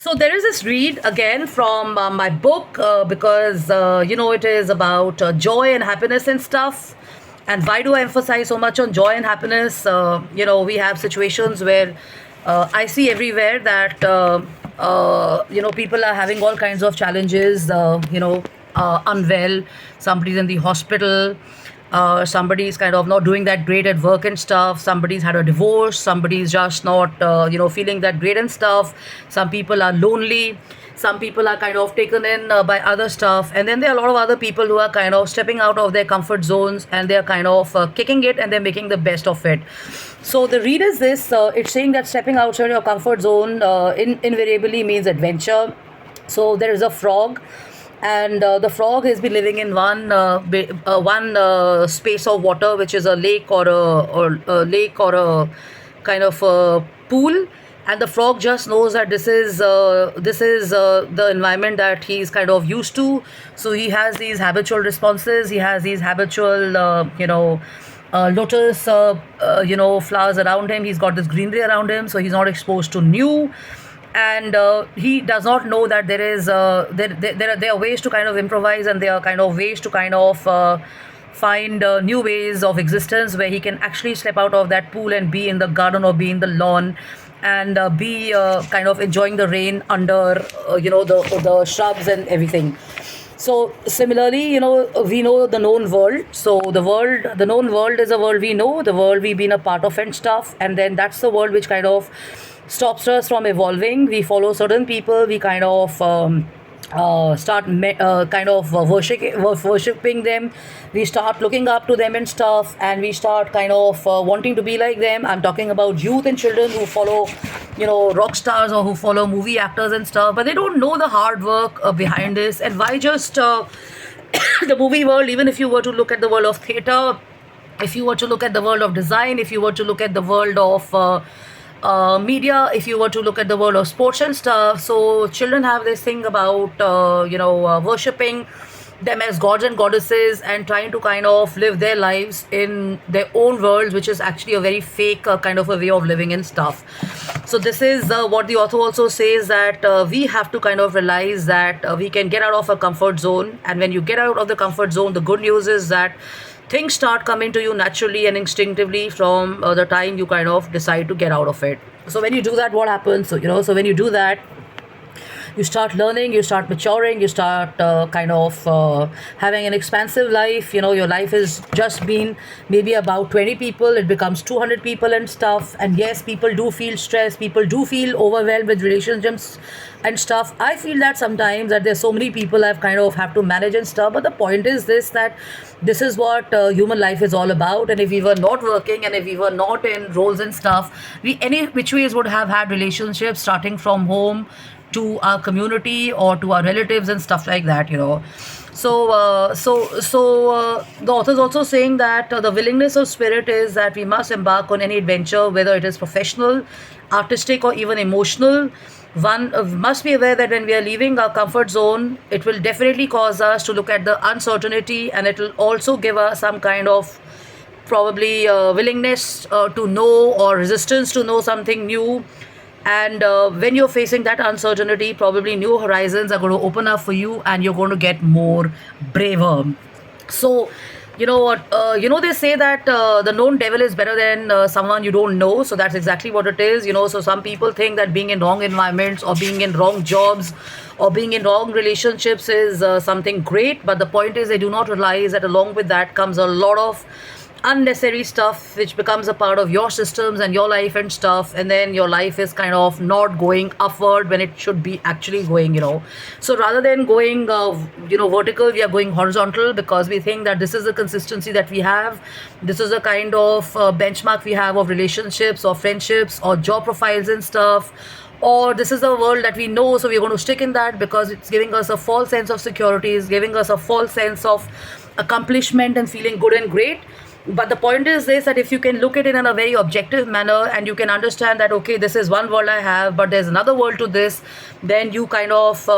So there is this read again from my book because it is about joy and happiness and stuff. And why do I emphasize so much on joy and happiness? We have situations where I see everywhere that people are having all kinds of challenges. Unwell. Somebody's in the hospital. Somebody's kind of not doing that great at work and stuff. Somebody's had a divorce. Somebody's just not feeling that great and stuff. Some people are lonely. Some people are kind of taken in by other stuff, and then there are a lot of other people who are kind of stepping out of their comfort zones, and they're kind of kicking it, and they're making the best of it. So the read is this: it's saying that stepping outside your comfort zone invariably means adventure. So there is a frog, and the frog has been living in one space of water, which is a lake or a kind of a pool. And the frog just knows that this is the environment that he's kind of used to. So he has these habitual responses. He has these habitual lotus flowers around him. He's got this greenery around him, so he's not exposed to new. And he does not know that there are ways to kind of improvise, and there are kind of ways to kind of find new ways of existence where he can actually step out of that pool and be in the garden or be in the lawn, and be kind of enjoying the rain under the shrubs and everything. So similarly, we know the known world. So the known world is a world we know, the world we've been a part of and stuff. And then that's the world which kind of stops us from evolving. We follow certain people. We kind of worshipping them. We start looking up to them and stuff, and we start kind of wanting to be like them. I'm talking about youth and children who follow rock stars or who follow movie actors and stuff, but they don't know the hard work behind this. And why just the movie world? Even if you were to look at the world of theater, if you were to look at the world of design, if you were to look at the world of media, if you were to look at the world of sports and stuff. So children have this thing about worshipping them as gods and goddesses, and trying to kind of live their lives in their own worlds, which is actually a very fake kind of a way of living and stuff. So this is what the author also says, that we have to kind of realize that we can get out of a comfort zone. And when you get out of the comfort zone, the good news is that things start coming to you naturally and instinctively from the time you kind of decide to get out of it. So when you do that, what happens? So when you do that, you start learning, you start maturing, you start kind of having an expansive life. Your life has just been maybe about 20 people, it becomes 200 people and stuff. And yes, people do feel stressed, people do feel overwhelmed with relationships and stuff. I feel that sometimes that there's so many people I've kind of have to manage and stuff. But the point is this, that this is what human life is all about. And if we were not working, and if we were not in roles and stuff, we any which ways would have had relationships starting from home to our community or to our relatives and stuff like that. So the author is also saying that the willingness of spirit is that we must embark on any adventure, whether it is professional, artistic, or even emotional. One must be aware that when we are leaving our comfort zone, it will definitely cause us to look at the uncertainty, and it will also give us some kind of probably willingness to know, or resistance to know something new. And when you're facing that uncertainty, probably new horizons are going to open up for you, and you're going to get more braver. So what they say that the known devil is better than someone you don't know. So that's exactly what it is. So some people think that being in wrong environments, or being in wrong jobs, or being in wrong relationships is something great. But the point is, they do not realize that along with that comes a lot of unnecessary stuff which becomes a part of your systems and your life and stuff. And then your life is kind of not going upward when it should be actually going. So rather than going vertical, we are going horizontal, because we think that this is the consistency that we have, this is the kind of benchmark we have of relationships or friendships or job profiles and stuff, or this is the world that we know, so we're going to stick in that because it's giving us a false sense of security, it's giving us a false sense of accomplishment and feeling good and great. But the point is this, that if you can look at it in a very objective manner, and you can understand that, okay, this is one world I have, but there's another world to this, then you kind of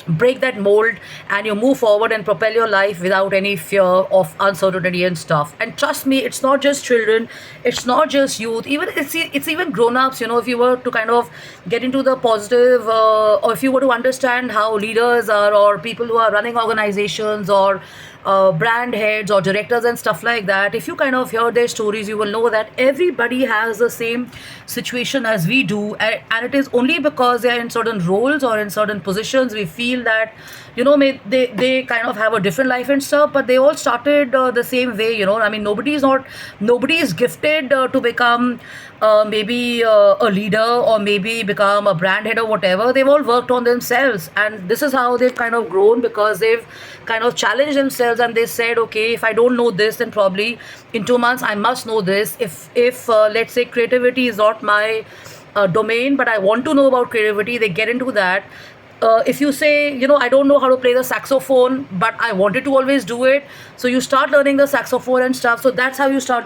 break that mold, and you move forward and propel your life without any fear of uncertainty and stuff. And trust me, it's not just children, it's not just youth, even it's even grown-ups. If you were to kind of get into the positive, or if you were to understand how leaders are, or people who are running organizations, or brand heads or directors and stuff like that, if you kind of hear their stories, you will know that everybody has the same situation as we do, and it is only because they are in certain roles or in certain positions we feel that they kind of have a different life and stuff, but they all started the same way. I mean, nobody is gifted to become maybe a leader, or maybe become a brand head or whatever. They've all worked on themselves, and this is how they've kind of grown, because they've kind of challenged themselves, and they said, okay, if I don't know this, then probably in 2 months I must know this. If let's say creativity is not my domain, but I want to know about creativity, they get into that. If you say, I don't know how to play the saxophone, but I wanted to always do it, so you start learning the saxophone and stuff. So that's how you start